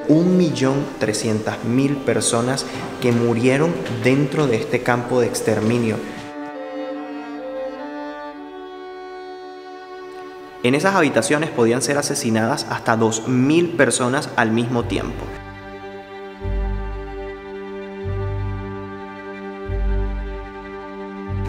1.300.000 personas que murieron dentro de este campo de exterminio. En esas habitaciones podían ser asesinadas hasta 2.000 personas al mismo tiempo.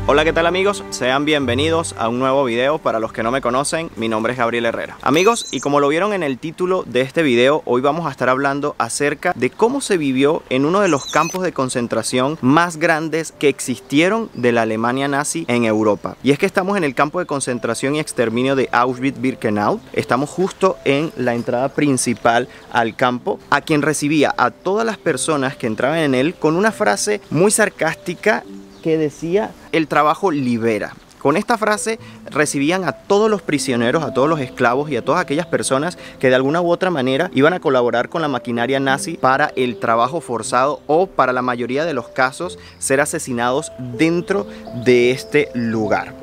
Hola, ¿qué tal amigos? Sean bienvenidos a un nuevo video. Para los que no me conocen, mi nombre es Gabriel Herrera. Amigos, y como lo vieron en el título de este video, hoy vamos a estar hablando acerca de cómo se vivió en uno de los campos de concentración más grandes que existieron de la Alemania nazi en Europa. Y es que estamos en el campo de concentración y exterminio de Auschwitz-Birkenau. Estamos justo en la entrada principal al campo, a quien recibía a todas las personas que entraban en él con una frase muy sarcástica que decía: el trabajo libera. Con esta frase recibían a todos los prisioneros, a todos los esclavos y a todas aquellas personas que de alguna u otra manera iban a colaborar con la maquinaria nazi para el trabajo forzado o, para la mayoría de los casos, ser asesinados dentro de este lugar.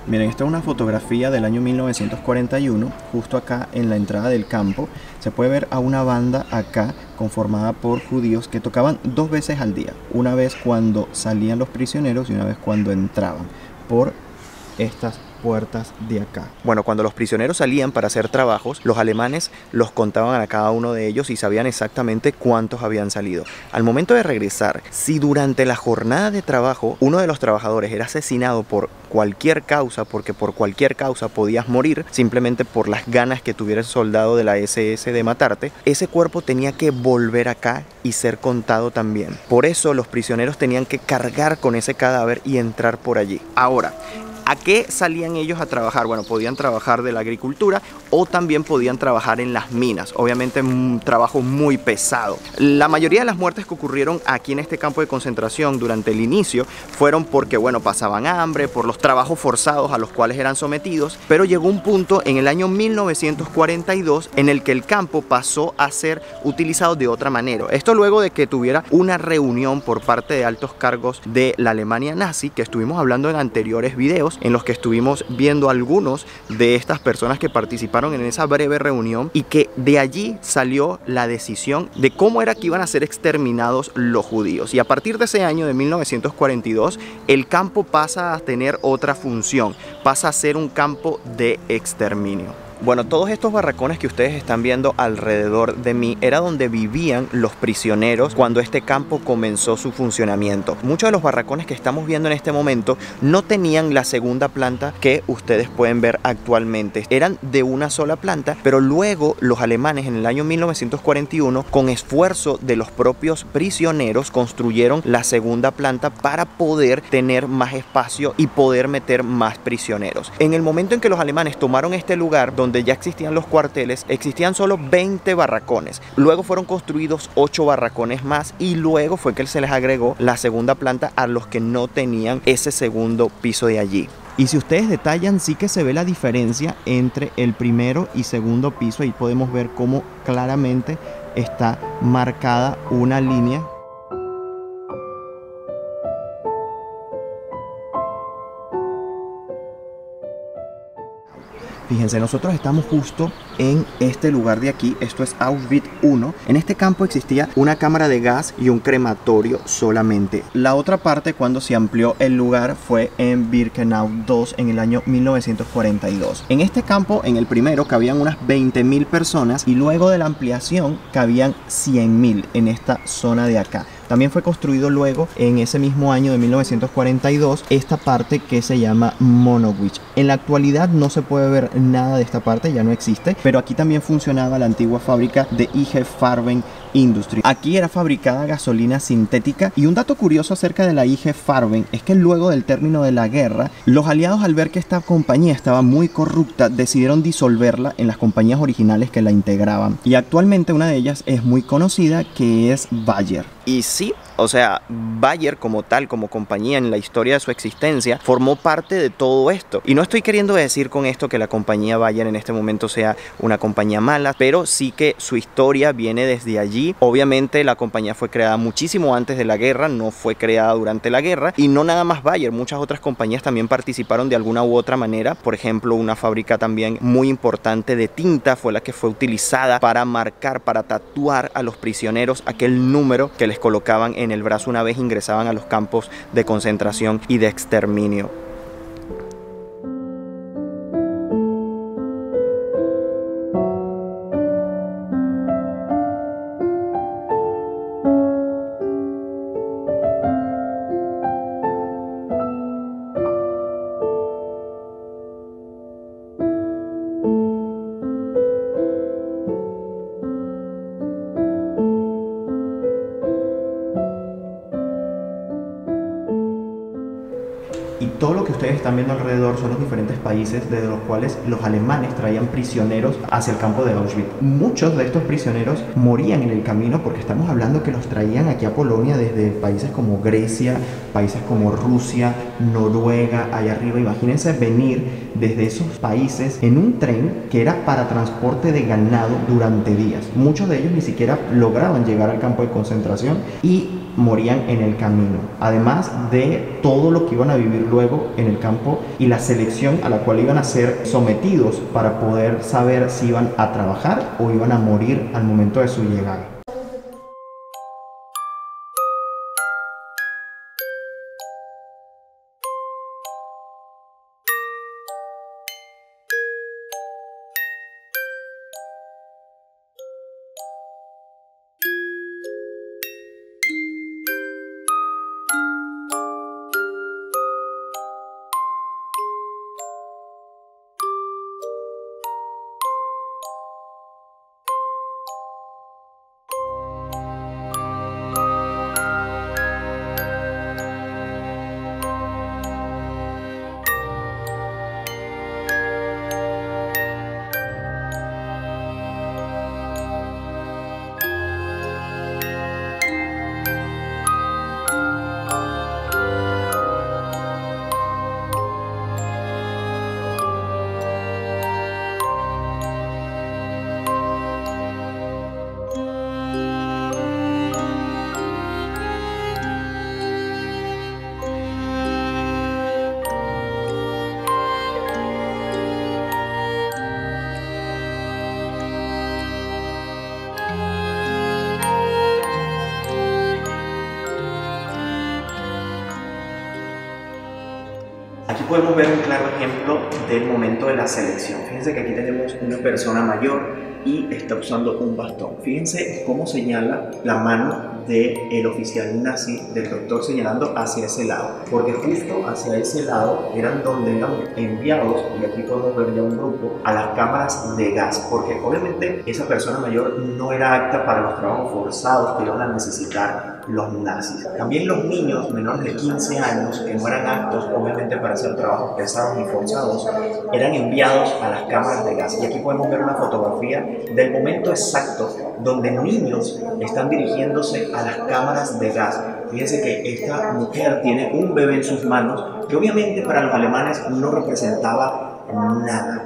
Miren, esta es una fotografía del año 1941, justo acá en la entrada del campo. Se puede ver a una banda acá conformada por judíos que tocaban dos veces al día. Una vez cuando salían los prisioneros y una vez cuando entraban por estas puertas de acá. Bueno, cuando los prisioneros salían para hacer trabajos, los alemanes los contaban a cada uno de ellos y sabían exactamente cuántos habían salido. Al momento de regresar, si durante la jornada de trabajo uno de los trabajadores era asesinado por cualquier causa, porque por cualquier causa podías morir, simplemente por las ganas que tuviera el soldado de la SS de matarte, ese cuerpo tenía que volver acá y ser contado también. Por eso los prisioneros tenían que cargar con ese cadáver y entrar por allí. Ahora, ¿a qué salían ellos a trabajar? Bueno, podían trabajar de la agricultura o también podían trabajar en las minas. Obviamente un trabajo muy pesado. La mayoría de las muertes que ocurrieron aquí en este campo de concentración durante el inicio fueron porque, bueno, pasaban hambre, por los trabajos forzados a los cuales eran sometidos, pero llegó un punto en el año 1942 en el que el campo pasó a ser utilizado de otra manera. Esto luego de que tuviera una reunión por parte de altos cargos de la Alemania nazi, que estuvimos hablando en anteriores videos, en los que estuvimos viendo algunos de estas personas que participaron en esa breve reunión, y que de allí salió la decisión de cómo era que iban a ser exterminados los judíos. Y a partir de ese año de 1942, el campo pasa a tener otra función, pasa a ser un campo de exterminio. Bueno, todos estos barracones que ustedes están viendo alrededor de mí era donde vivían los prisioneros cuando este campo comenzó su funcionamiento. Muchos de los barracones que estamos viendo en este momento no tenían la segunda planta que ustedes pueden ver actualmente. Eran de una sola planta, pero luego los alemanes en el año 1941, con esfuerzo de los propios prisioneros, construyeron la segunda planta para poder tener más espacio y poder meter más prisioneros. En el momento en que los alemanes tomaron este lugar donde ya existían los cuarteles, existían solo 20 barracones. Luego fueron construidos 8 barracones más y luego fue que se les agregó la segunda planta a los que no tenían ese segundo piso de allí. Y si ustedes detallan, sí que se ve la diferencia entre el primero y segundo piso. Ahí podemos ver cómo claramente está marcada una línea. Fíjense, nosotros estamos justo en este lugar de aquí. Esto es Auschwitz I. En este campo existía una cámara de gas y un crematorio solamente. La otra parte, cuando se amplió el lugar, fue en Birkenau II en el año 1942. En este campo, en el primero, cabían unas 20.000 personas y luego de la ampliación cabían 100.000 en esta zona de acá. También fue construido luego, en ese mismo año de 1942, esta parte que se llama Monowitz. En la actualidad no se puede ver nada de esta parte, ya no existe, pero aquí también funcionaba la antigua fábrica de IG Farben Industries. Aquí era fabricada gasolina sintética, y un dato curioso acerca de la IG Farben es que luego del término de la guerra, los aliados, al ver que esta compañía estaba muy corrupta, decidieron disolverla en las compañías originales que la integraban, y actualmente una de ellas es muy conocida, que es Bayer. Y sí, o sea, Bayer como tal, como compañía en la historia de su existencia, formó parte de todo esto. Y no estoy queriendo decir con esto que la compañía Bayer en este momento sea una compañía mala, pero sí que su historia viene desde allí. Obviamente la compañía fue creada muchísimo antes de la guerra, no fue creada durante la guerra. Y no nada más Bayer, muchas otras compañías también participaron de alguna u otra manera. Por ejemplo, una fábrica también muy importante de tinta fue la que fue utilizada para marcar, para tatuar a los prisioneros aquel número que les colocaban en el brazo una vez ingresaban a los campos de concentración y de exterminio. Y todo lo que ustedes están viendo alrededor son los diferentes países desde los cuales los alemanes traían prisioneros hacia el campo de Auschwitz. Muchos de estos prisioneros morían en el camino, porque estamos hablando que los traían aquí a Polonia desde países como Grecia, países como Rusia, Noruega, allá arriba. Imagínense venir desde esos países en un tren que era para transporte de ganado durante días. Muchos de ellos ni siquiera lograban llegar al campo de concentración y morían en el camino, además de todo lo que iban a vivir luego en el campo y la selección a la cual iban a ser sometidos para poder saber si iban a trabajar o iban a morir al momento de su llegada. Aquí podemos ver un claro ejemplo del momento de la selección. Fíjense que aquí tenemos una persona mayor y está usando un bastón. Fíjense cómo señala la mano del oficial nazi, del doctor, señalando hacia ese lado, porque justo hacia ese lado eran donde eran enviados, y aquí podemos ver ya un grupo, a las cámaras de gas, porque obviamente esa persona mayor no era apta para los trabajos forzados que iban a necesitar los nazis. También los niños menores de 15 años que no eran aptos obviamente para hacer trabajos pesados y forzados eran enviados a las cámaras de gas. Y aquí podemos ver una fotografía del momento exacto donde niños están dirigiéndose a las cámaras de gas. Fíjense que esta mujer tiene un bebé en sus manos que obviamente para los alemanes no representaba nada.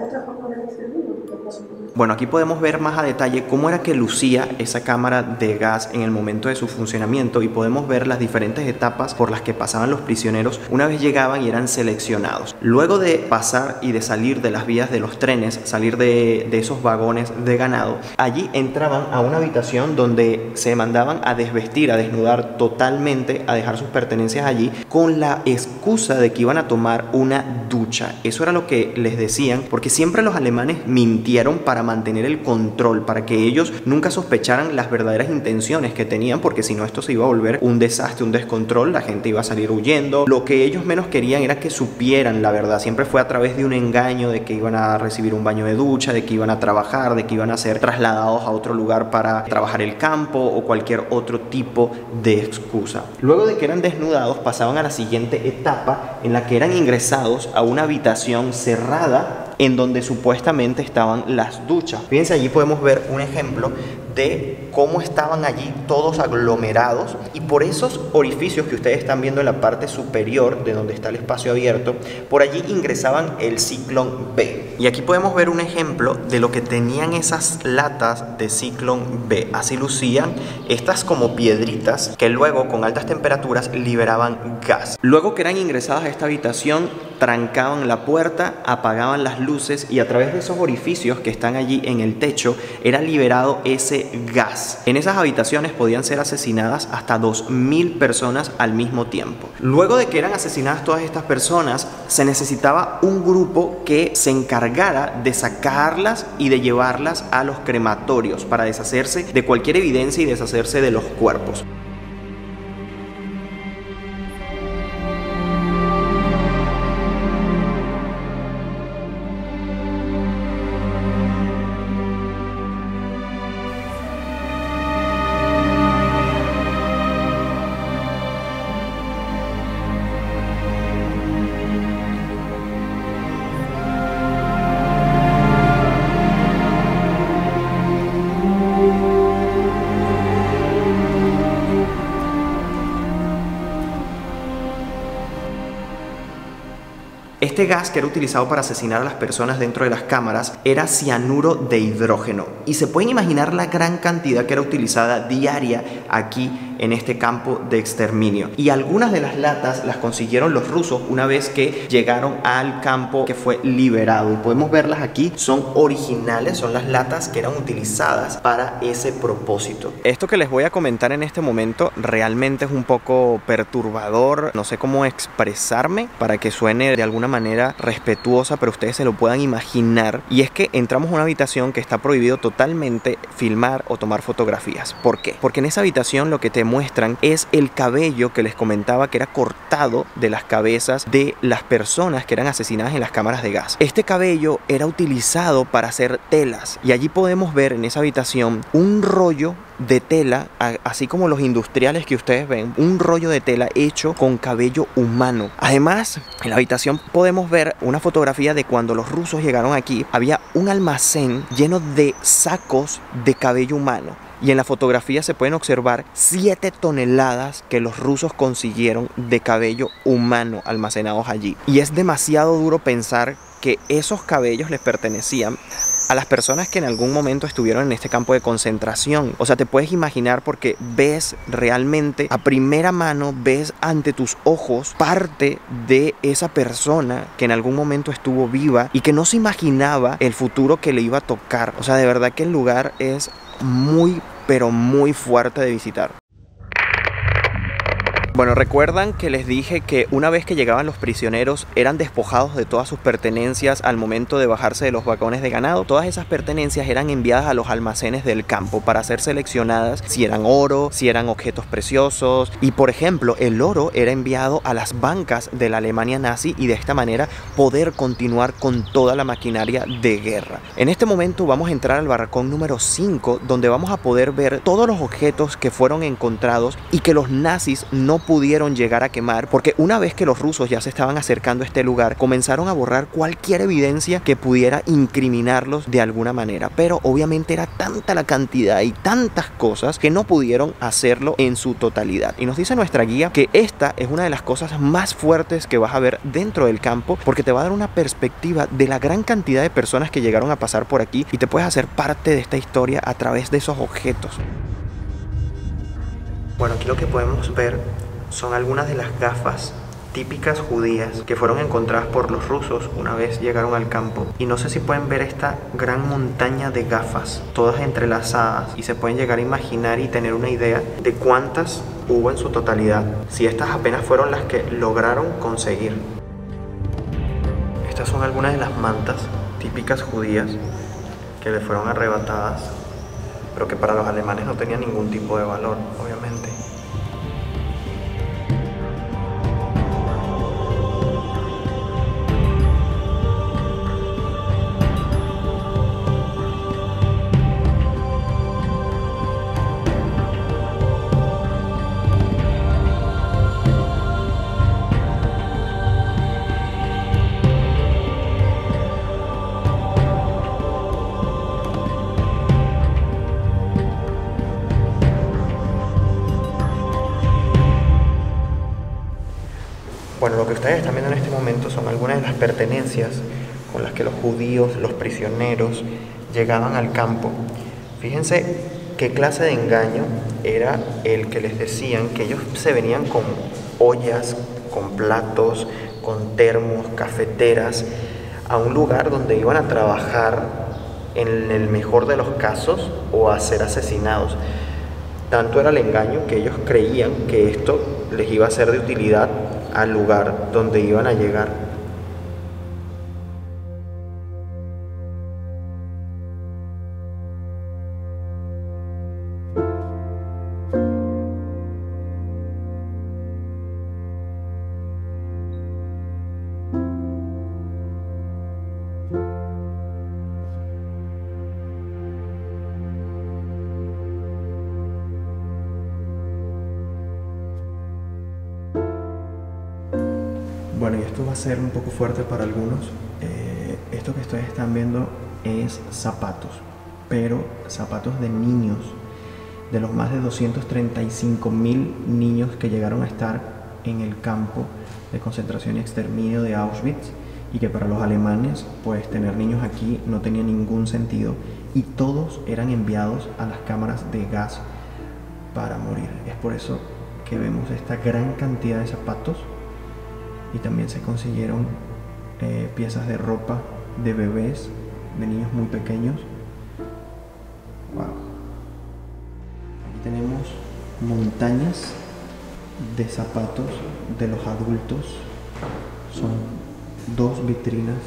Bueno, aquí podemos ver más a detalle cómo era que lucía esa cámara de gas en el momento de su funcionamiento, y podemos ver las diferentes etapas por las que pasaban los prisioneros una vez llegaban y eran seleccionados. Luego de pasar y de salir de las vías de los trenes, salir de esos vagones de ganado, allí entraban a una habitación donde se mandaban a desvestir, a desnudar totalmente, a dejar sus pertenencias allí con la excusa de que iban a tomar una ducha. Eso era lo que les decían, porque siempre los alemanes mintieron para mantener el control, para que ellos nunca sospecharan las verdaderas intenciones que tenían, porque si no esto se iba a volver un desastre, un descontrol, la gente iba a salir huyendo. Lo que ellos menos querían era que supieran la verdad, siempre fue a través de un engaño, de que iban a recibir un baño de ducha, de que iban a trabajar, de que iban a ser trasladados a otro lugar para trabajar el campo o cualquier otro tipo de excusa. Luego de que eran desnudados, pasaban a la siguiente etapa, en la que eran ingresados a una habitación cerrada en donde supuestamente estaban las duchas. Fíjense, allí podemos ver un ejemplo de cómo estaban allí todos aglomerados, y por esos orificios que ustedes están viendo en la parte superior de donde está el espacio abierto, por allí ingresaban el Ciclón B. Y aquí podemos ver un ejemplo de lo que tenían esas latas de Ciclón B. Así lucían estas como piedritas que luego con altas temperaturas liberaban gas. Luego que eran ingresadas a esta habitación, trancaban la puerta, apagaban las luces y a través de esos orificios que están allí en el techo era liberado ese gas. En esas habitaciones podían ser asesinadas hasta 2000 personas al mismo tiempo. Luego de que eran asesinadas todas estas personas, se necesitaba un grupo que se encargara de sacarlas y de llevarlas a los crematorios para deshacerse de cualquier evidencia y deshacerse de los cuerpos. Este gas que era utilizado para asesinar a las personas dentro de las cámaras era cianuro de hidrógeno, y se pueden imaginar la gran cantidad que era utilizada diaria aquí en este campo de exterminio. Y algunas de las latas las consiguieron los rusos una vez que llegaron al campo que fue liberado, y podemos verlas aquí, son originales, son las latas que eran utilizadas para ese propósito. Esto que les voy a comentar en este momento realmente es un poco perturbador, no sé cómo expresarme para que suene de alguna manera respetuosa, pero ustedes se lo puedan imaginar. Y es que entramos a una habitación que está prohibido totalmente filmar o tomar fotografías. ¿Por qué? Porque en esa habitación lo que te muestran es el cabello que les comentaba que era cortado de las cabezas de las personas que eran asesinadas en las cámaras de gas. Este cabello era utilizado para hacer telas, y allí podemos ver en esa habitación un rollo de tela, así como los industriales que ustedes ven, un rollo de tela hecho con cabello humano. Además, en la habitación podemos ver una fotografía de cuando los rusos llegaron aquí. Había un almacén lleno de sacos de cabello humano, y en la fotografía se pueden observar 7 toneladas que los rusos consiguieron de cabello humano almacenados allí. Y es demasiado duro pensar que esos cabellos les pertenecían a las personas que en algún momento estuvieron en este campo de concentración. O sea, te puedes imaginar, porque ves realmente a primera mano, ves ante tus ojos parte de esa persona que en algún momento estuvo viva y que no se imaginaba el futuro que le iba a tocar. O sea, de verdad que el lugar es muy, pero muy fuerte de visitar. Bueno, recuerdan que les dije que una vez que llegaban los prisioneros eran despojados de todas sus pertenencias al momento de bajarse de los vagones de ganado. Todas esas pertenencias eran enviadas a los almacenes del campo para ser seleccionadas si eran oro, si eran objetos preciosos. Y por ejemplo, el oro era enviado a las bancas de la Alemania nazi, y de esta manera poder continuar con toda la maquinaria de guerra. En este momento vamos a entrar al barracón número 5, donde vamos a poder ver todos los objetos que fueron encontrados y que los nazis no pudieron llegar a quemar, porque una vez que los rusos ya se estaban acercando a este lugar, comenzaron a borrar cualquier evidencia que pudiera incriminarlos de alguna manera. Pero obviamente era tanta la cantidad y tantas cosas que no pudieron hacerlo en su totalidad. Y nos dice nuestra guía que esta es una de las cosas más fuertes que vas a ver dentro del campo, porque te va a dar una perspectiva de la gran cantidad de personas que llegaron a pasar por aquí, y te puedes hacer parte de esta historia a través de esos objetos. Bueno, aquí lo que podemos ver son algunas de las gafas típicas judías que fueron encontradas por los rusos una vez llegaron al campo. Y no sé si pueden ver esta gran montaña de gafas, todas entrelazadas, y se pueden llegar a imaginar y tener una idea de cuántas hubo en su totalidad, si estas apenas fueron las que lograron conseguir. Estas son algunas de las mantas típicas judías que le fueron arrebatadas, pero que para los alemanes no tenían ningún tipo de valor, obviamente. Bueno, lo que ustedes están viendo en este momento son algunas de las pertenencias con las que los judíos, los prisioneros, llegaban al campo. Fíjense qué clase de engaño era el que les decían que ellos se venían con ollas, con platos, con termos, cafeteras, a un lugar donde iban a trabajar en el mejor de los casos o a ser asesinados. Tanto era el engaño que ellos creían que esto les iba a ser de utilidad al lugar donde iban a llegar. Bueno, y esto va a ser un poco fuerte para algunos. Esto que ustedes están viendo es zapatos, pero zapatos de niños, de los más de 235.000 niños que llegaron a estar en el campo de concentración y exterminio de Auschwitz, y que para los alemanes, pues tener niños aquí no tenía ningún sentido, y todos eran enviados a las cámaras de gas para morir. Es por eso que vemos esta gran cantidad de zapatos. Y también se consiguieron piezas de ropa de bebés, de niños muy pequeños. Wow. Aquí tenemos montañas de zapatos de los adultos. Son 2 vitrinas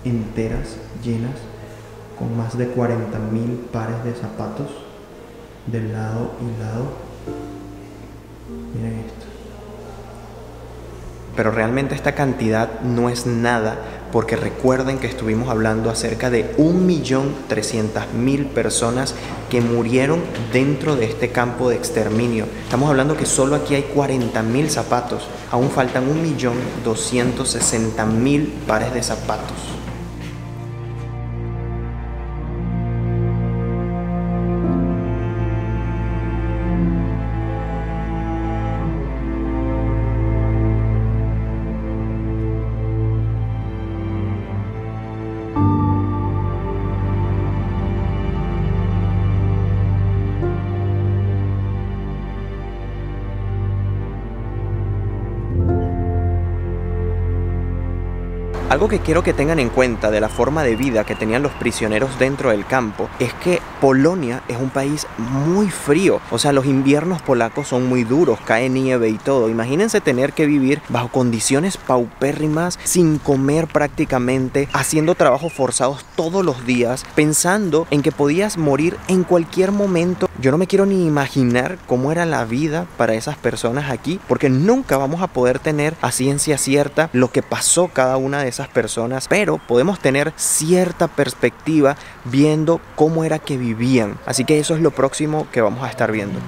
enteras llenas con más de 40.000 pares de zapatos de lado y lado. Miren esto. Pero realmente esta cantidad no es nada, porque recuerden que estuvimos hablando acerca de 1.300.000 personas que murieron dentro de este campo de exterminio. Estamos hablando que solo aquí hay 40.000 zapatos. Aún faltan 1.260.000 pares de zapatos. Algo que quiero que tengan en cuenta de la forma de vida que tenían los prisioneros dentro del campo es que Polonia es un país muy frío. O sea, los inviernos polacos son muy duros, cae nieve y todo. Imagínense tener que vivir bajo condiciones paupérrimas, sin comer prácticamente, haciendo trabajos forzados todos los días, pensando en que podías morir en cualquier momento. Yo no me quiero ni imaginar cómo era la vida para esas personas aquí, porque nunca vamos a poder tener a ciencia cierta lo que pasó cada una de esas personas, pero podemos tener cierta perspectiva viendo cómo era que vivían. Así que eso es lo próximo que vamos a estar viendo.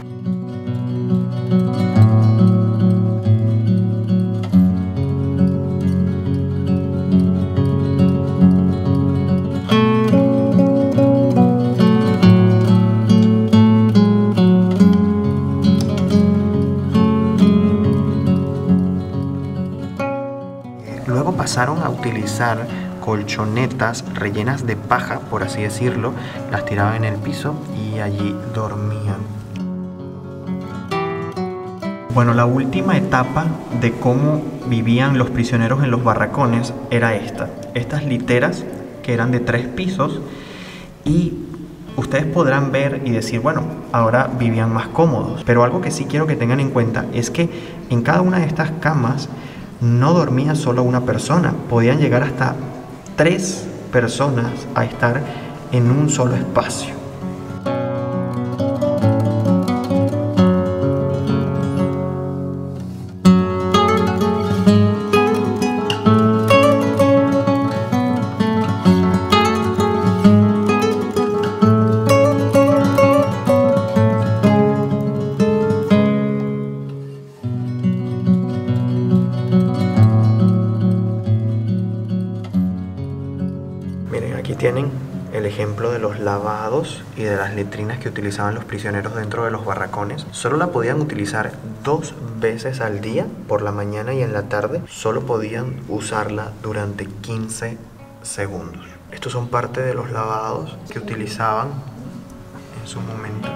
Luego pasaron a utilizar colchonetas rellenas de paja, por así decirlo, las tiraban en el piso y allí dormían. Bueno, la última etapa de cómo vivían los prisioneros en los barracones era esta. Estas literas que eran de 3 pisos, y ustedes podrán ver y decir, bueno, ahora vivían más cómodos. Pero algo que sí quiero que tengan en cuenta es que en cada una de estas camas no dormía solo una persona, podían llegar hasta 3 personas a estar en un solo espacio. Aquí tienen el ejemplo de los lavados y de las letrinas que utilizaban los prisioneros dentro de los barracones. Solo la podían utilizar 2 veces al día, por la mañana y en la tarde. Solo podían usarla durante 15 segundos. Estos son parte de los lavados que utilizaban en su momento.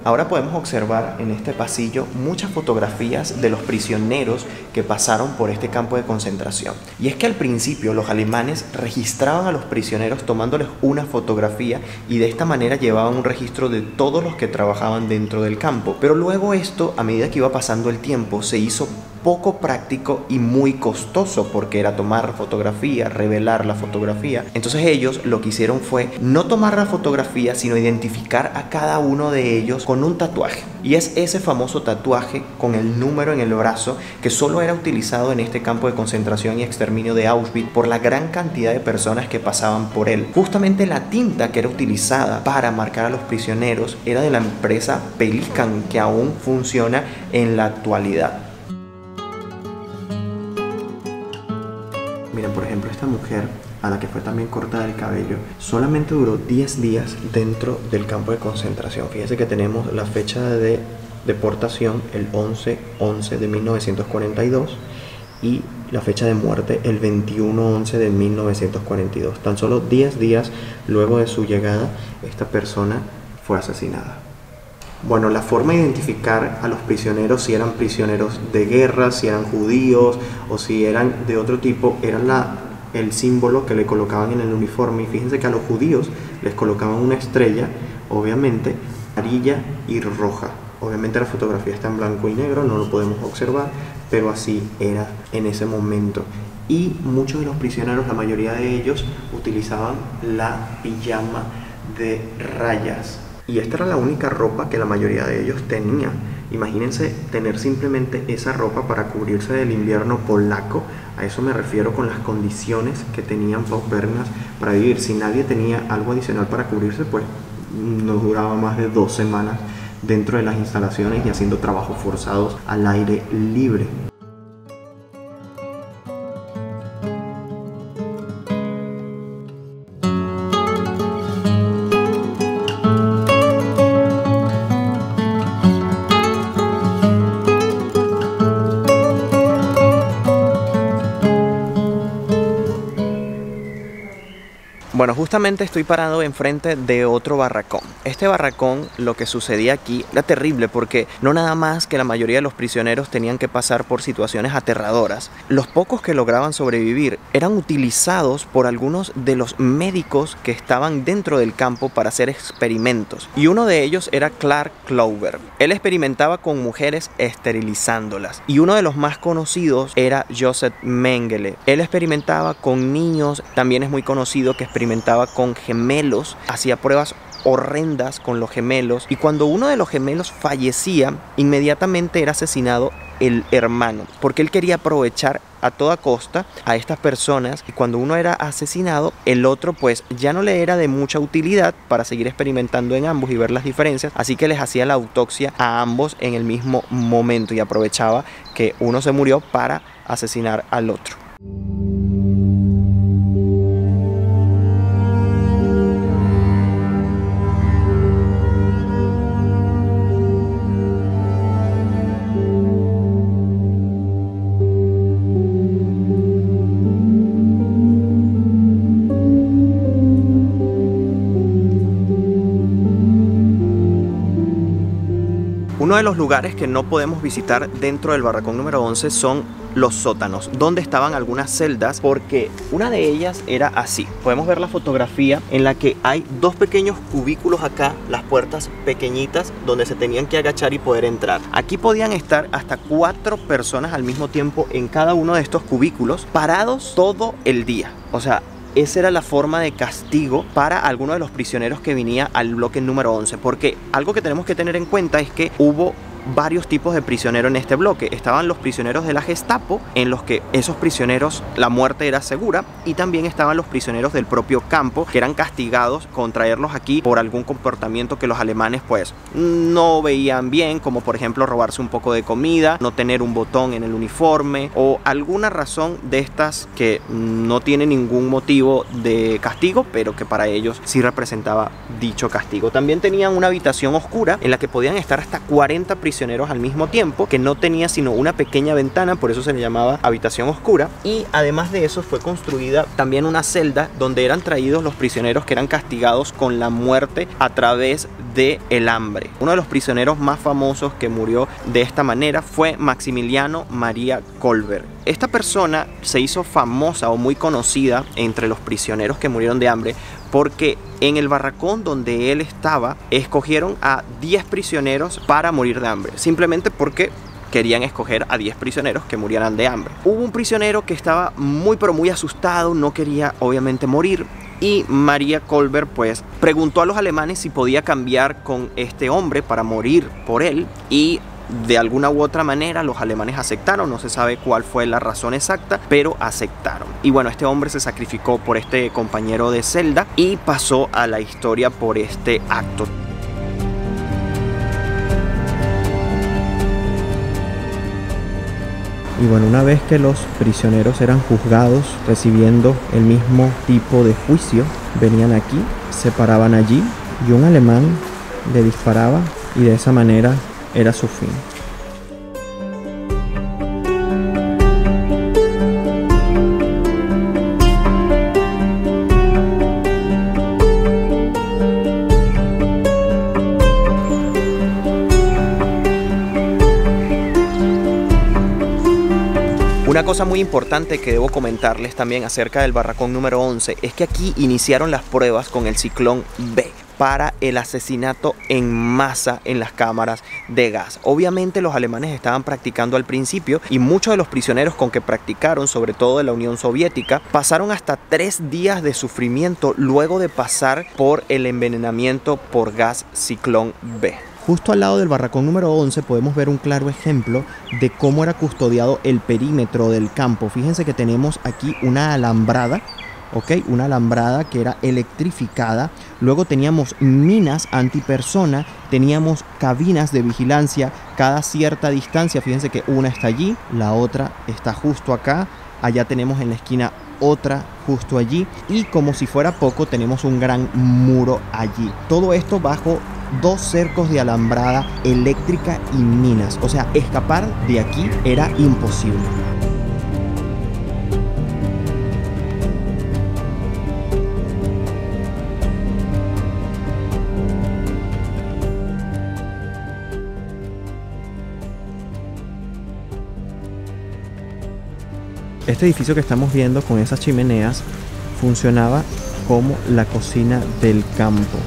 Ahora podemos observar en este pasillo muchas fotografías de los prisioneros que pasaron por este campo de concentración. Y es que al principio los alemanes registraban a los prisioneros tomándoles una fotografía y de esta manera llevaban un registro de todos los que trabajaban dentro del campo. Pero luego esto, a medida que iba pasando el tiempo, se hizo poco práctico y muy costoso, porque era tomar fotografía, revelar la fotografía. Entonces ellos lo que hicieron fue no tomar la fotografía, sino identificar a cada uno de ellos con un tatuaje. Y es ese famoso tatuaje con el número en el brazo que solo era utilizado en este campo de concentración y exterminio de Auschwitz por la gran cantidad de personas que pasaban por él. Justamente la tinta que era utilizada para marcar a los prisioneros era de la empresa Pelikan, que aún funciona en la actualidad. Miren, por ejemplo, esta mujer, a la que fue también cortada el cabello, solamente duró 10 días dentro del campo de concentración. Fíjense que tenemos la fecha de deportación, el 11/11 de 1942, y la fecha de muerte, el 21/11 de 1942. Tan solo 10 días luego de su llegada, esta persona fue asesinada. Bueno, la forma de identificar a los prisioneros, si eran prisioneros de guerra, si eran judíos o si eran de otro tipo, era el símbolo que le colocaban en el uniforme. Y fíjense que a los judíos les colocaban una estrella, obviamente, amarilla y roja. Obviamente la fotografía está en blanco y negro, no lo podemos observar, pero así era en ese momento. Y muchos de los prisioneros, la mayoría de ellos, utilizaban la pijama de rayas. Y esta era la única ropa que la mayoría de ellos tenía. Imagínense tener simplemente esa ropa para cubrirse del invierno polaco. A eso me refiero con las condiciones que tenían paupérrimas para vivir. Si nadie tenía algo adicional para cubrirse, pues no duraba más de 2 semanas dentro de las instalaciones y haciendo trabajos forzados al aire libre. Bueno, justamente estoy parado enfrente de otro barracón. Este barracón, lo que sucedía aquí era terrible, porque no nada más que la mayoría de los prisioneros tenían que pasar por situaciones aterradoras. Los pocos que lograban sobrevivir eran utilizados por algunos de los médicos que estaban dentro del campo para hacer experimentos. Y uno de ellos era Clark Clover. Él experimentaba con mujeres esterilizándolas. Y uno de los más conocidos era Joseph Mengele. Él experimentaba con niños, también es muy conocido que experimentaba con gemelos, hacía pruebas horrendas con los gemelos, y cuando uno de los gemelos fallecía, inmediatamente era asesinado el hermano, porque él quería aprovechar a toda costa a estas personas, y cuando uno era asesinado, el otro pues ya no le era de mucha utilidad para seguir experimentando en ambos y ver las diferencias, así que les hacía la autopsia a ambos en el mismo momento y aprovechaba que uno se murió para asesinar al otro. Uno Uno de los lugares que no podemos visitar dentro del barracón número 11 son los sótanos, donde estaban algunas celdas, porque una de ellas era así. Podemos ver la fotografía en la que hay dos pequeños cubículos acá, las puertas pequeñitas donde se tenían que agachar y poder entrar. Aquí podían estar hasta 4 personas al mismo tiempo en cada uno de estos cubículos, parados todo el día. O sea, esa era la forma de castigo para alguno de los prisioneros que venía al bloque número 11, porque algo que tenemos que tener en cuenta es que hubo varios tipos de prisioneros en este bloque. Estaban los prisioneros de la Gestapo, en los que esos prisioneros la muerte era segura, y también estaban los prisioneros del propio campo, que eran castigados con traerlos aquí por algún comportamiento que los alemanes pues no veían bien, como por ejemplo robarse un poco de comida, no tener un botón en el uniforme o alguna razón de estas que no tiene ningún motivo de castigo, pero que para ellos sí representaba dicho castigo. También tenían una habitación oscura en la que podían estar hasta 40 prisioneros al mismo tiempo, que no tenía sino una pequeña ventana, por eso se le llamaba habitación oscura. Y además de eso fue construida también una celda donde eran traídos los prisioneros que eran castigados con la muerte a través de el hambre. Uno de los prisioneros más famosos que murió de esta manera fue Maximiliano María Kolbe. Esta persona se hizo famosa o muy conocida entre los prisioneros que murieron de hambre porque en el barracón donde él estaba escogieron a 10 prisioneros para morir de hambre, simplemente porque querían escoger a 10 prisioneros que murieran de hambre. Hubo un prisionero que estaba muy pero muy asustado, no quería obviamente morir, y María Kolbe pues preguntó a los alemanes si podía cambiar con este hombre para morir por él, y de alguna u otra manera los alemanes aceptaron. No se sabe cuál fue la razón exacta, pero aceptaron. Y bueno, este hombre se sacrificó por este compañero de celda y pasó a la historia por este acto. Y bueno, una vez que los prisioneros eran juzgados, recibiendo el mismo tipo de juicio, venían aquí, se paraban allí y un alemán le disparaba y de esa manera era su fin. Una cosa muy importante que debo comentarles también acerca del barracón número 11 es que aquí iniciaron las pruebas con el ciclón B para el asesinato en masa en las cámaras de gas. Obviamente los alemanes estaban practicando al principio y muchos de los prisioneros con que practicaron, sobre todo de la Unión Soviética, pasaron hasta 3 días de sufrimiento luego de pasar por el envenenamiento por gas ciclón B. Justo al lado del barracón número 11 podemos ver un claro ejemplo de cómo era custodiado el perímetro del campo. Fíjense que tenemos aquí una alambrada, ¿ok? Una alambrada que era electrificada. Luego teníamos minas antipersona, teníamos cabinas de vigilancia cada cierta distancia. Fíjense que una está allí, la otra está justo acá. Allá tenemos en la esquina otra justo allí. Y como si fuera poco, tenemos un gran muro allí. Todo esto bajo 2 cercos de alambrada eléctrica y minas. O sea, escapar de aquí era imposible. Este edificio que estamos viendo con esas chimeneas funcionaba como la cocina del campo.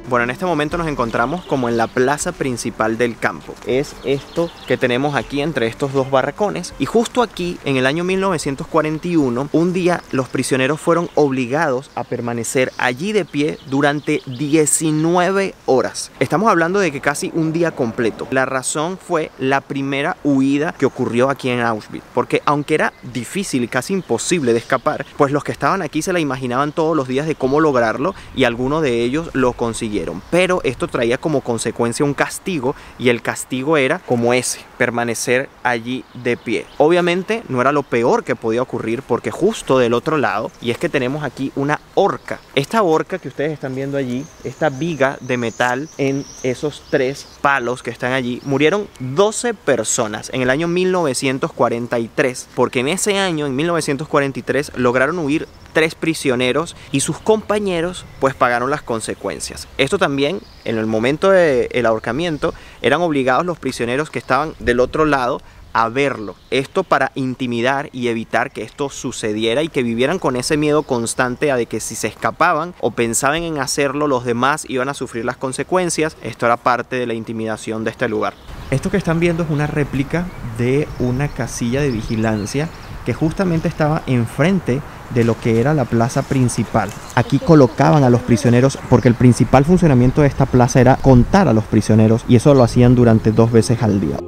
Bueno, en este momento nos encontramos como en la plaza principal del campo. Es esto que tenemos aquí entre estos dos barracones. Y justo aquí, en el año 1941, un día los prisioneros fueron obligados a permanecer allí de pie durante 19 horas. Estamos hablando de que casi un día completo. La razón fue la primera huida que ocurrió aquí en Auschwitz. Porque aunque era difícil y casi imposible de escapar, pues los que estaban aquí se la imaginaban todos los días de cómo lograrlo y algunos de ellos lo consiguieron. murieron, pero esto traía como consecuencia un castigo, y el castigo era como ese: permanecer allí de pie. Obviamente no era lo peor que podía ocurrir, porque justo del otro lado, y es que tenemos aquí una horca. Esta horca que ustedes están viendo allí, esta viga de metal en esos 3 palos que están allí, murieron 12 personas en el año 1943, porque en ese año, en 1943, lograron huir 3 prisioneros y sus compañeros pues pagaron las consecuencias. Esto también, en el momento del ahorcamiento, eran obligados los prisioneros que estaban del otro lado a verlo. Esto para intimidar y evitar que esto sucediera, y que vivieran con ese miedo constante a de que si se escapaban o pensaban en hacerlo, los demás iban a sufrir las consecuencias. Esto era parte de la intimidación de este lugar. Esto que están viendo es una réplica de una casilla de vigilancia que justamente estaba enfrente de lo que era la plaza principal. Aquí colocaban a los prisioneros, porque el principal funcionamiento de esta plaza era contar a los prisioneros, y eso lo hacían durante 2 veces al día.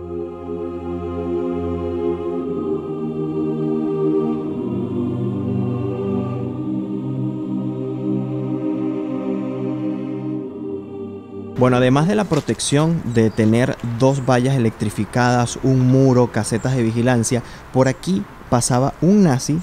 Bueno, además de la protección de tener 2 vallas electrificadas, un muro, casetas de vigilancia, por aquí pasaba un nazi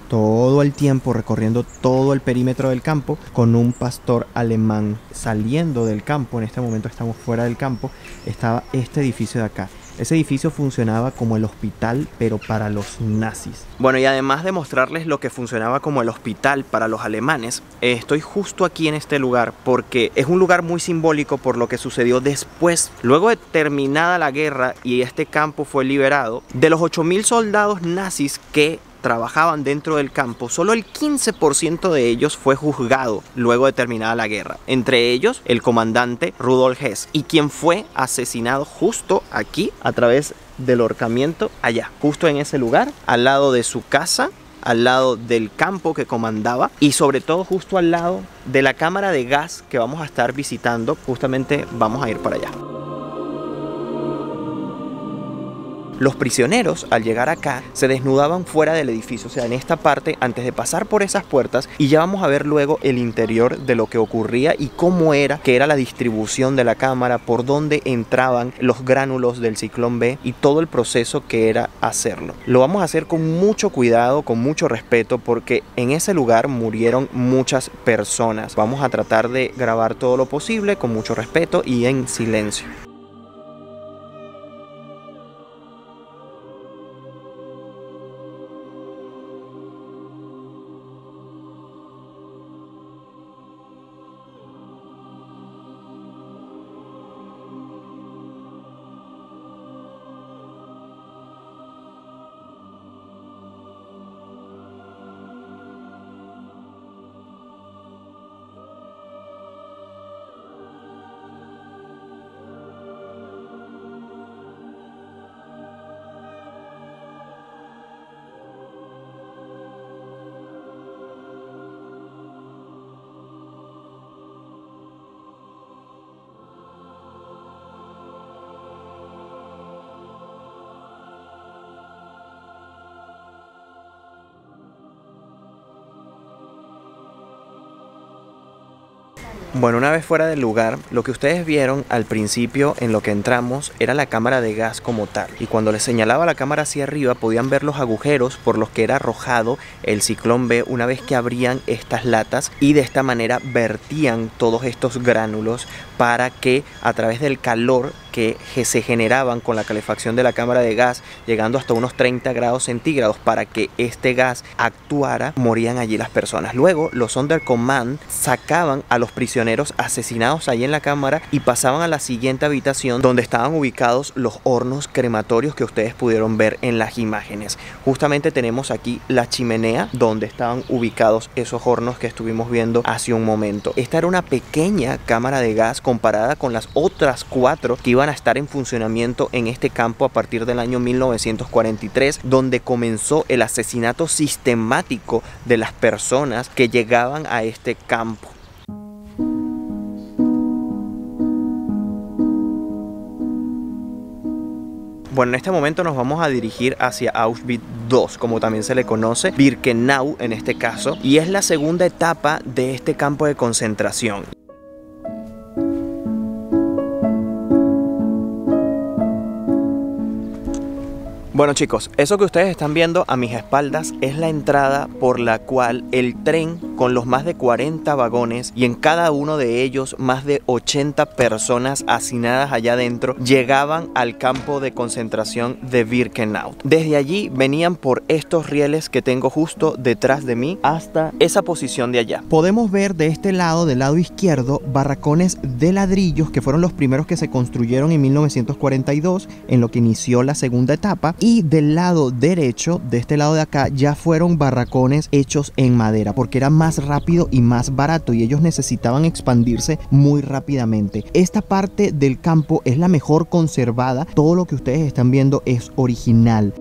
todo el tiempo recorriendo todo el perímetro del campo con un pastor alemán. Saliendo del campo, en este momento estamos fuera del campo, estaba este edificio de acá. Ese edificio funcionaba como el hospital, pero para los nazis. Bueno, y además de mostrarles lo que funcionaba como el hospital para los alemanes, estoy justo aquí en este lugar porque es un lugar muy simbólico por lo que sucedió después. Luego de terminada la guerra y este campo fue liberado, de los 8.000 soldados nazis que trabajaban dentro del campo, solo el 15% de ellos fue juzgado luego de terminada la guerra. Entre ellos, el comandante Rudolf Hess, y quien fue asesinado justo aquí a través del ahorcamiento, allá, justo en ese lugar, al lado de su casa, al lado del campo que comandaba, y sobre todo justo al lado de la cámara de gas que vamos a estar visitando. Justamente vamos a ir para allá. Los prisioneros, al llegar acá, se desnudaban fuera del edificio, o sea, en esta parte, antes de pasar por esas puertas, y ya vamos a ver luego el interior de lo que ocurría y cómo era, que era la distribución de la cámara, por dónde entraban los gránulos del ciclón B y todo el proceso que era hacerlo. Lo vamos a hacer con mucho cuidado, con mucho respeto, porque en ese lugar murieron muchas personas. Vamos a tratar de grabar todo lo posible con mucho respeto y en silencio. Bueno, una vez fuera del lugar, lo que ustedes vieron al principio en lo que entramos era la cámara de gas como tal. Y cuando les señalaba la cámara hacia arriba podían ver los agujeros por los que era arrojado el ciclón B una vez que abrían estas latas, y de esta manera vertían todos estos gránulos para que a través del calor que se generaban con la calefacción de la cámara de gas, llegando hasta unos 30 grados centígrados, para que este gas actuara, morían allí las personas. Luego los Sonderkommando sacaban a los prisioneros asesinados allí en la cámara y pasaban a la siguiente habitación donde estaban ubicados los hornos crematorios que ustedes pudieron ver en las imágenes. Justamente tenemos aquí la chimenea donde estaban ubicados esos hornos que estuvimos viendo hace un momento. Esta era una pequeña cámara de gas comparada con las otras 4 que iban a estar en funcionamiento en este campo a partir del año 1943, donde comenzó el asesinato sistemático de las personas que llegaban a este campo. Bueno, en este momento nos vamos a dirigir hacia Auschwitz II, como también se le conoce, Birkenau en este caso, y es la segunda etapa de este campo de concentración. Bueno chicos, eso que ustedes están viendo a mis espaldas es la entrada por la cual el tren, con los más de 40 vagones y en cada uno de ellos más de 80 personas hacinadas allá adentro, llegaban al campo de concentración de Birkenau. Desde allí venían por estos rieles que tengo justo detrás de mí hasta esa posición de allá. Podemos ver de este lado, del lado izquierdo, barracones de ladrillos que fueron los primeros que se construyeron en 1942, en lo que inició la segunda etapa. Y del lado derecho, de este lado de acá, ya fueron barracones hechos en madera, porque era más rápido y más barato y ellos necesitaban expandirse muy rápidamente. Esta parte del campo es la mejor conservada. Todo lo que ustedes están viendo es original.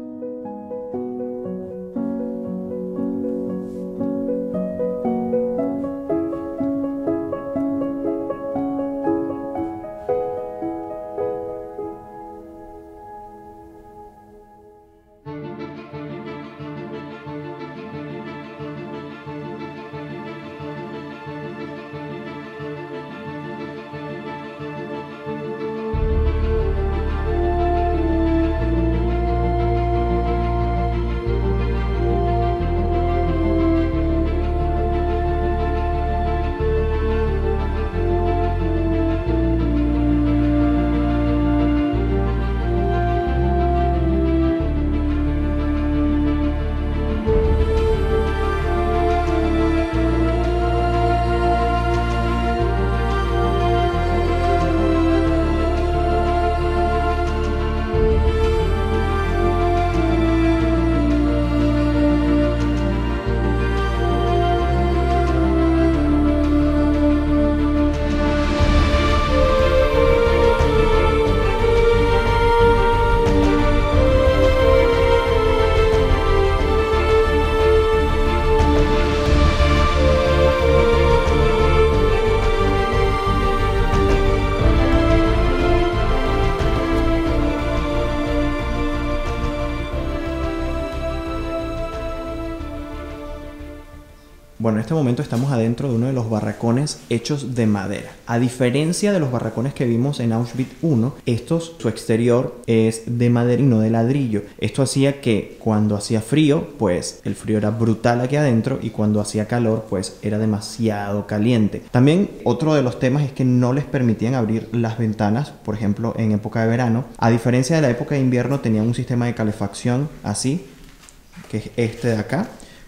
Bueno, en este momento estamos adentro de uno de los barracones hechos de madera. A diferencia de los barracones que vimos en Auschwitz I, su exterior es de madera y no de ladrillo. Esto hacía que cuando hacía frío, pues el frío era brutal aquí adentro, y cuando hacía calor, pues era demasiado caliente. También otro de los temas es que no les permitían abrir las ventanas, por ejemplo, en época de verano. A diferencia de la época de invierno, tenían un sistema de calefacción así, que es este de acá,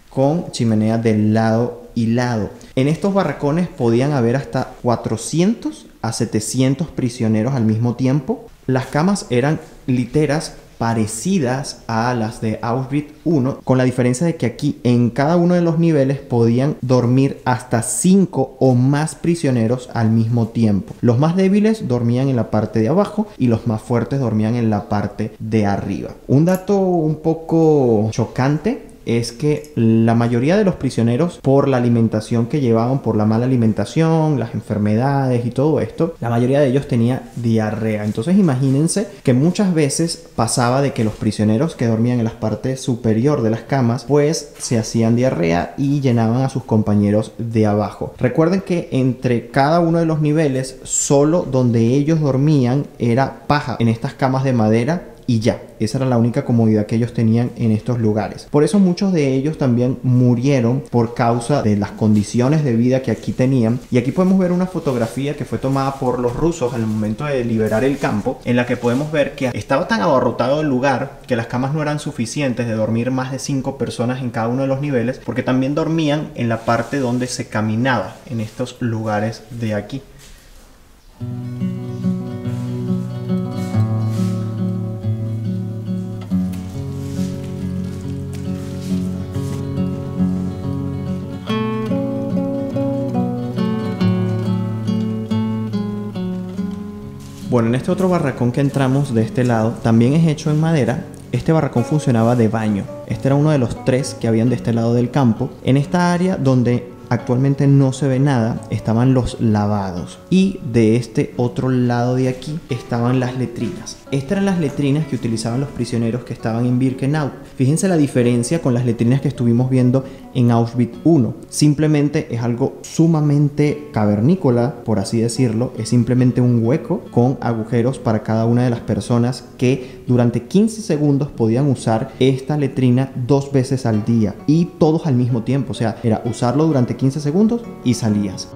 con chimenea de lado y lado. En estos barracones podían haber hasta 400 a 700 prisioneros al mismo tiempo. Las camas eran literas parecidas a las de Auschwitz I, con la diferencia de que aquí en cada uno de los niveles podían dormir hasta 5 o más prisioneros al mismo tiempo. Los más débiles dormían en la parte de abajo y los más fuertes dormían en la parte de arriba. Un dato un poco chocante es que la mayoría de los prisioneros, por la alimentación que llevaban, por la mala alimentación, las enfermedades y todo esto, la mayoría de ellos tenía diarrea. Entonces imagínense que muchas veces pasaba de que los prisioneros que dormían en la parte superior de las camas, pues se hacían diarrea y llenaban a sus compañeros de abajo. Recuerden que entre cada uno de los niveles, solo donde ellos dormían era paja en estas camas de madera, y ya, esa era la única comodidad que ellos tenían en estos lugares. Por eso muchos de ellos también murieron por causa de las condiciones de vida que aquí tenían. Y aquí podemos ver una fotografía que fue tomada por los rusos al momento de liberar el campo, en la que podemos ver que estaba tan abarrotado el lugar que las camas no eran suficientes de dormir más de 5 personas en cada uno de los niveles, porque también dormían en la parte donde se caminaba, en estos lugares de aquí. Bueno, en este otro barracón que entramos de este lado, también es hecho en madera. Este barracón funcionaba de baño. Este era uno de los 3 que habían de este lado del campo. En esta área donde actualmente no se ve nada, estaban los lavados. Y de este otro lado de aquí estaban las letrinas. Estas eran las letrinas que utilizaban los prisioneros que estaban en Birkenau. Fíjense la diferencia con las letrinas que estuvimos viendo en Auschwitz I. Simplemente es algo sumamente cavernícola, por así decirlo. Es simplemente un hueco con agujeros para cada una de las personas que durante 15 segundos podían usar esta letrina 2 veces al día y todos al mismo tiempo. O sea, era usarlo durante 15 segundos y salías.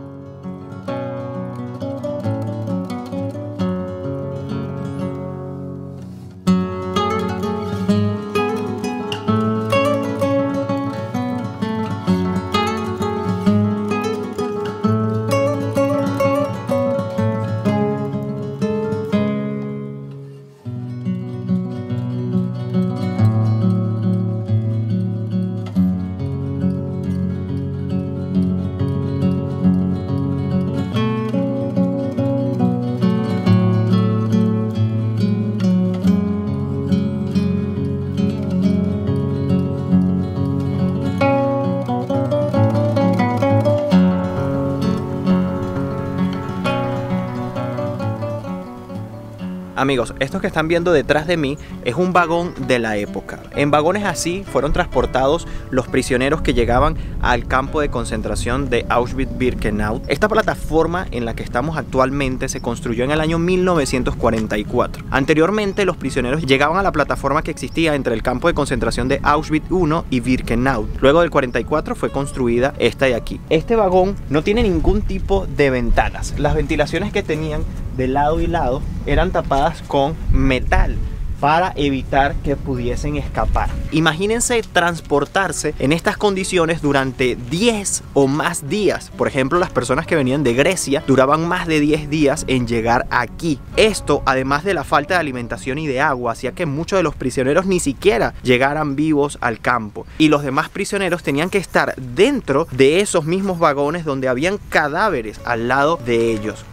Amigos, esto que están viendo detrás de mí es un vagón de la época. En vagones así fueron transportados los prisioneros que llegaban al campo de concentración de Auschwitz-Birkenau. Esta plataforma en la que estamos actualmente se construyó en el año 1944. Anteriormente, los prisioneros llegaban a la plataforma que existía entre el campo de concentración de Auschwitz I y Birkenau. Luego del 44 fue construida esta de aquí. Este vagón no tiene ningún tipo de ventanas. Las ventilaciones que tenían de lado y lado eran tapadas con metal para evitar que pudiesen escapar. Imagínense transportarse en estas condiciones durante 10 o más días. Por ejemplo, las personas que venían de Grecia duraban más de 10 días en llegar aquí. Esto, además de la falta de alimentación y de agua, hacía que muchos de los prisioneros ni siquiera llegaran vivos al campo. Y los demás prisioneros tenían que estar dentro de esos mismos vagones donde habían cadáveres al lado de ellos.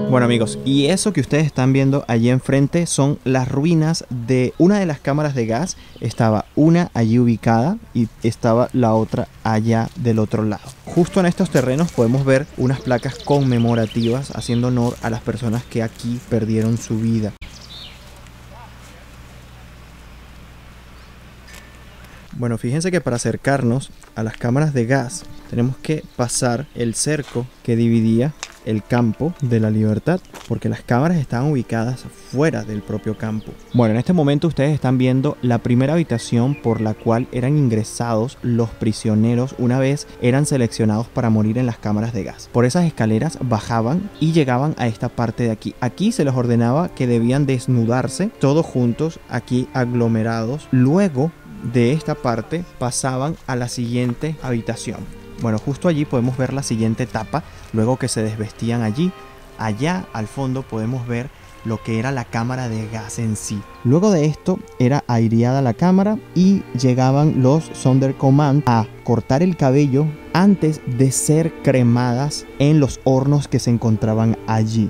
Bueno amigos, y eso que ustedes están viendo allí enfrente son las ruinas de una de las cámaras de gas. Estaba una allí ubicada y estaba la otra allá del otro lado. Justo en estos terrenos podemos ver unas placas conmemorativas haciendo honor a las personas que aquí perdieron su vida. Bueno, fíjense que para acercarnos a las cámaras de gas tenemos que pasar el cerco que dividía el campo de la Libertad, porque las cámaras estaban ubicadas fuera del propio campo. Bueno, en este momento ustedes están viendo la primera habitación por la cual eran ingresados los prisioneros una vez eran seleccionados para morir en las cámaras de gas. Por esas escaleras bajaban y llegaban a esta parte de aquí. Aquí se les ordenaba que debían desnudarse todos juntos, aquí aglomerados. Luego de esta parte pasaban a la siguiente habitación. Bueno, justo allí podemos ver la siguiente etapa, luego que se desvestían allí. Allá al fondo podemos ver lo que era la cámara de gas en sí. Luego de esto era aireada la cámara y llegaban los Sonderkommando a cortar el cabello antes de ser cremadas en los hornos que se encontraban allí.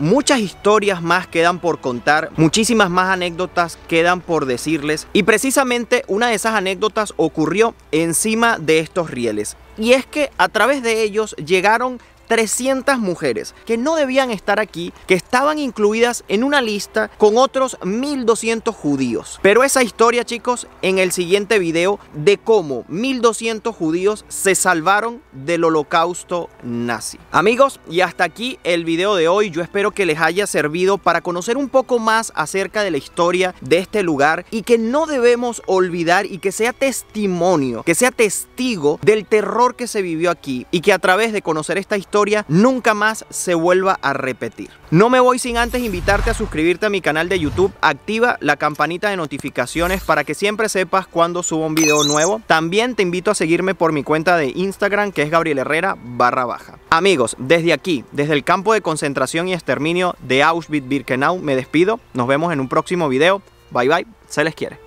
muchas historias más quedan por contar, muchísimas más anécdotas quedan por decirles, y precisamente una de esas anécdotas ocurrió encima de estos rieles. Y es que a través de ellos llegaron 300 mujeres que no debían estar aquí, que estaban incluidas en una lista con otros 1200 judíos. Pero esa historia, chicos, en el siguiente video de cómo 1200 judíos se salvaron del holocausto nazi. Amigos, y hasta aquí el video de hoy. Yo espero que les haya servido para conocer un poco más acerca de la historia de este lugar, y que no debemos olvidar, y que sea testimonio, que sea testigo del terror que se vivió aquí, y que a través de conocer esta historia nunca más se vuelva a repetir. No me voy sin antes invitarte a suscribirte a mi canal de YouTube. Activa la campanita de notificaciones para que siempre sepas cuando subo un video nuevo. También te invito a seguirme por mi cuenta de Instagram, que es Gabriel Herrera _. Amigos, desde aquí, desde el campo de concentración y exterminio de Auschwitz-Birkenau, me despido. Nos vemos en un próximo video. Bye bye, se les quiere.